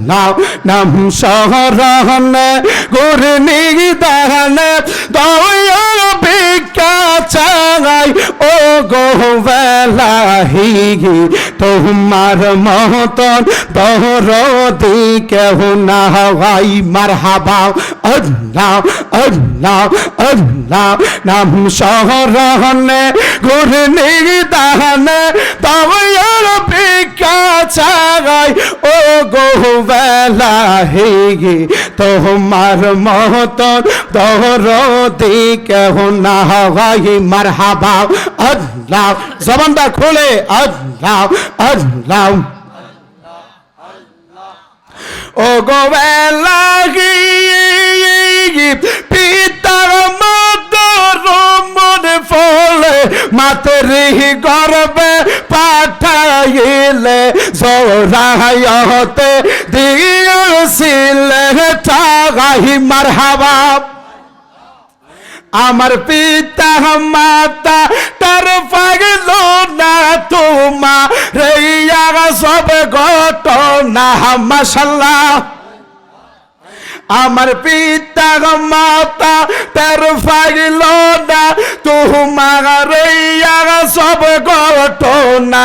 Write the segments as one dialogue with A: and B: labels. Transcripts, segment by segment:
A: আল্লাহ নাম শহরনে গুরনি দানে দয়া ভিক্ষা চাই ও গো বেলাহি তোমার মতন দরদি কেহ না হয় মারহাবা আল্লাহ আল্লাহ আল্লাহ নাম শহরনে গুরনি দানে দয়া ভিক্ষা চাই ও গো বেলাহি তোমার মতন দরদি কেহ না হয় মারহাবা আল্লাহ জবানটা খোলে আল্লাহ আল্লাহ ও গো বেলাহি পিতার মতর মনে ফলে মাতরি গর্বে পাঠাইলে জোরায়তে দিয়েছিলে টাগাই মারহাবা আমার পিতা মাতা তার পাগল না তোমার সব ঘটনা মাশাআল্লাহ আমার পিতা মাতা তার পাগল না তোমার সব ঘটনা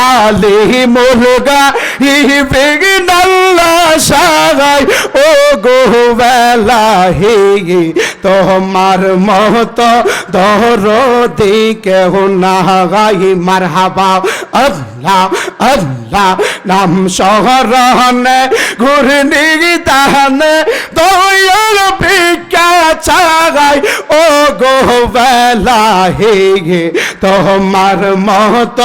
A: আলী মুলগা ইবিগনাল্লাহ সাগাই ও গো বেলাহি তোমার মত দরদি কেহ না গাই মারহাবা আল্লাহ আল্লাহ নাম শহরনে ঘুরনি দানে দয়াল ভিক্ষা চাই ও গো বেলাহি তোমার মত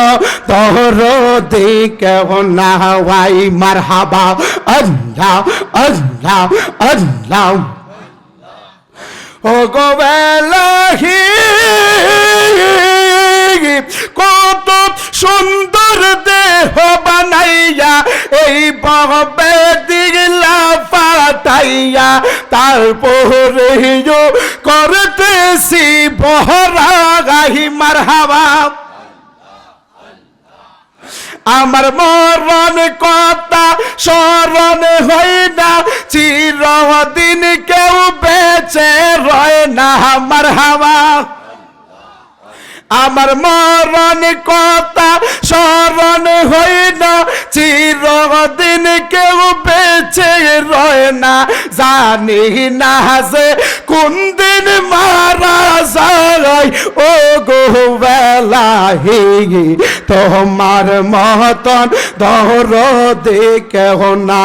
A: দরদি কেহ না গাই মারহাবা আল্লাহ আল্লাহ আল্লাহ ও গো বেলাহি কত সুন্দর দেহ বানাইয়া এই ববে দিলা পাঠাইয়া তারপরে করতেছি বহরা গাহি মারহাবা আমার মরণ কথা স্মরণ হয় না চিরদিন কেউ বেঁচে রয় না মারহাবা আমার মরণ কথা স্মরণ হয় না চিরদিন কেউ বেঁচে রয় না জানি না যে কোন দিন মারা যায় ও গো বেলাহি তোমার মতন দরদি কেহ না